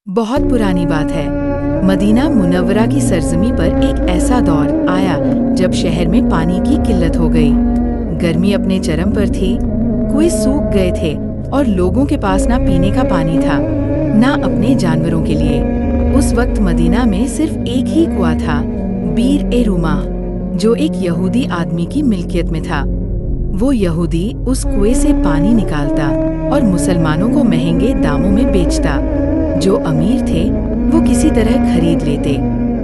बहुत पुरानी बात है। मदीना मुनव्वरा की सरजमी पर एक ऐसा दौर आया जब शहर में पानी की किल्लत हो गई। गर्मी अपने चरम पर थी, कुएं सूख गए थे और लोगों के पास ना पीने का पानी था, ना अपने जानवरों के लिए। उस वक्त मदीना में सिर्फ एक ही कुआं था, बीर ए रुमा, जो एक यहूदी आदमी की मिल्कियत में था। वो यहूदी उस कुएं से पानी निकालता और मुसलमानों को महंगे दामों में बेचता। जो अमीर थे वो किसी तरह खरीद लेते,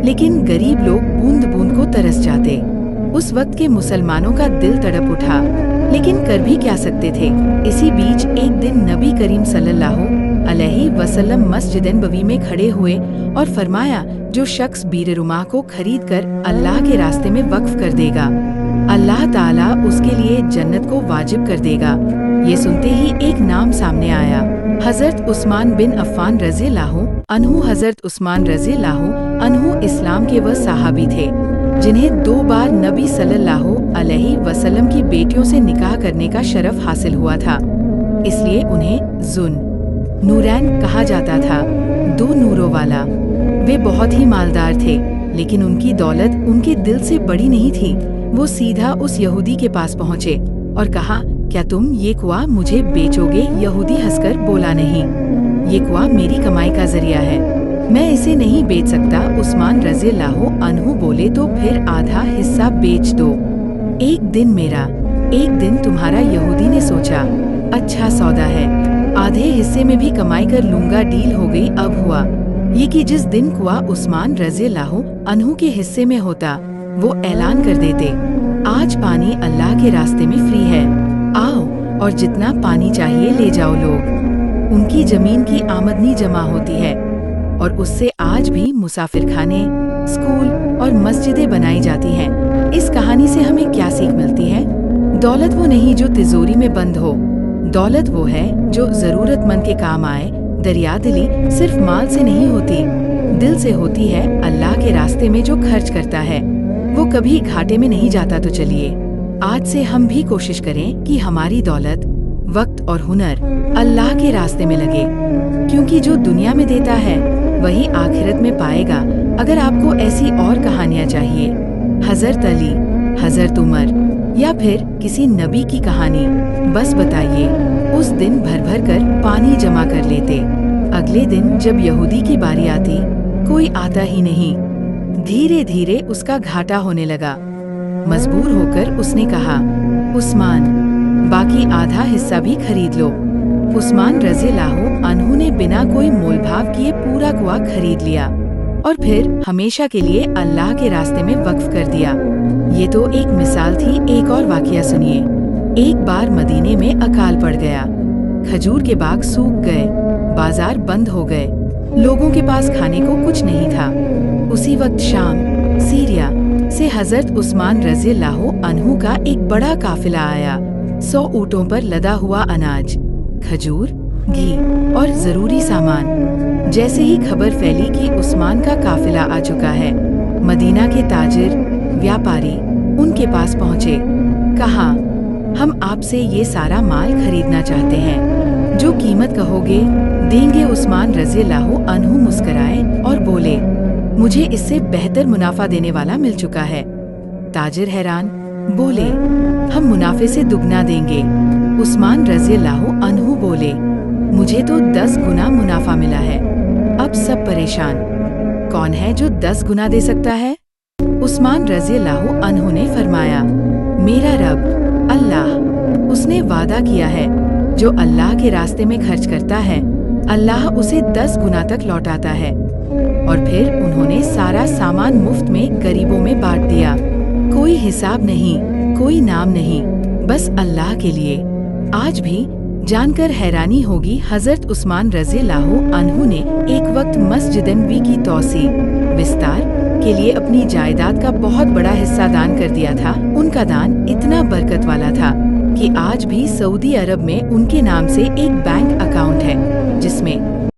लेकिन गरीब लोग बूंद बूंद को तरस जाते। उस वक्त के मुसलमानों का दिल तड़प उठा, लेकिन कर भी क्या सकते थे। इसी बीच एक दिन नबी करीम सल्लल्लाहु अलैहि वसल्लम मस्जिद नबवी में खड़े हुए और फरमाया, जो शख्स बीर रुमा को खरीद कर अल्लाह के रास्ते में वक्फ कर देगा, अल्लाह ताला उसके लिए जन्नत को वाजिब कर देगा। ये सुनते ही एक नाम सामने आया, हजरत उस्मान बिन अफ़्फ़ान रज़ियल्लाहु अन्हु। हजरत उस्मान रज़ियल्लाहु अन्हु इस्लाम के वह सहाबी थे जिन्हें 2 बार नबी सल्लल्लाहु अलैहि वसल्लम की बेटियों से निकाह करने का शरफ हासिल हुआ था, इसलिए उन्हें ज़ुन नूरैन कहा जाता था, 2 नूरों वाला। वे बहुत ही मालदार थे, लेकिन उनकी दौलत उनके दिल से बड़ी नहीं थी। वो सीधा उस यहूदी के पास पहुँचे और कहा, क्या तुम ये कुआं मुझे बेचोगे? यहूदी हंसकर बोला, नहीं, ये कुआं मेरी कमाई का जरिया है, मैं इसे नहीं बेच सकता। उस्मान रज़ियल्लाहु अन्हु बोले, तो फिर आधा हिस्सा बेच दो। एक दिन मेरा, एक दिन तुम्हारा। यहूदी ने सोचा, अच्छा सौदा है, आधे हिस्से में भी कमाई कर लूंगा। डील हो गई। अब हुआ ये कि जिस दिन कुआं उस्मान रज़ियल्लाहु अन्हु के हिस्से में होता, वो ऐलान कर देते, आज पानी अल्लाह के रास्ते में फ्री है, आओ और जितना पानी चाहिए ले जाओ। लोग, उनकी जमीन की आमदनी जमा होती है और उससे आज भी मुसाफिर खाने, स्कूल और मस्जिदें बनाई जाती हैं। इस कहानी से हमें क्या सीख मिलती है? दौलत वो नहीं जो तिजोरी में बंद हो, दौलत वो है जो जरूरतमंद के काम आए। दरियादिली सिर्फ माल से नहीं होती, दिल से होती है। अल्लाह के रास्ते में जो खर्च करता है वो कभी घाटे में नहीं जाता। तो चलिए आज से हम भी कोशिश करें कि हमारी दौलत, वक्त और हुनर अल्लाह के रास्ते में लगे, क्योंकि जो दुनिया में देता है वही आखिरत में पाएगा। अगर आपको ऐसी और कहानियाँ चाहिए, हजरत अली, हजरत उमर या फिर किसी नबी की कहानी, बस बताइए। उस दिन भर भर कर पानी जमा कर लेते। अगले दिन जब यहूदी की बारी आती, कोई आता ही नहीं। धीरे धीरे उसका घाटा होने लगा। मजबूर होकर उसने कहा, उस्मान, बाकी आधा हिस्सा भी खरीद लो। उस्मान रज़ियल्लाहु अन्हु ने बिना कोई मोलभाव किए पूरा कुआं खरीद लिया और फिर हमेशा के लिए अल्लाह के रास्ते में वक्फ कर दिया। ये तो एक मिसाल थी। एक और वाकया सुनिए। एक बार मदीने में अकाल पड़ गया, खजूर के बाग सूख गए, बाजार बंद हो गए, लोगों के पास खाने को कुछ नहीं था। उसी वक्त शाम, सीरिया से हजरत उस्मान रज़ियल्लाहु अन्हु का एक बड़ा काफिला आया। 100 ऊँटों पर लदा हुआ अनाज, खजूर, घी और जरूरी सामान। जैसे ही खबर फैली कि उस्मान का काफिला आ चुका है, मदीना के ताजिर, व्यापारी उनके पास पहुँचे। कहा, हम आपसे ये सारा माल खरीदना चाहते हैं, जो कीमत कहोगे देंगे। उस्मान रज़ियल्लाहु अन्हु मुस्कराए और बोले, मुझे इससे बेहतर मुनाफा देने वाला मिल चुका है। ताजिर हैरान, बोले, हम मुनाफे से दुगना देंगे। उस्मान रज़ियल्लाहु अन्हु बोले, मुझे तो 10 गुना मुनाफा मिला है। अब सब परेशान, कौन है जो 10 गुना दे सकता है? उस्मान रज़ियल्लाहु अन्हु ने फरमाया, मेरा रब अल्लाह, उसने वादा किया है, जो अल्लाह के रास्ते में खर्च करता है, अल्लाह उसे 10 गुना तक लौटाता है। और फिर उन्होंने सारा सामान मुफ्त में गरीबों में बांट दिया। कोई हिसाब नहीं, कोई नाम नहीं, बस अल्लाह के लिए। आज भी जानकर हैरानी होगी, हजरत उस्मान रज़ियल्लाहु अन्हु ने एक वक्त मस्जिद नबवी की तौसी, विस्तार के लिए अपनी जायदाद का बहुत बड़ा हिस्सा दान कर दिया था। उनका दान इतना बरकत वाला था कि आज भी सऊदी अरब में उनके नाम से एक बैंक अकाउंट है, जिसमें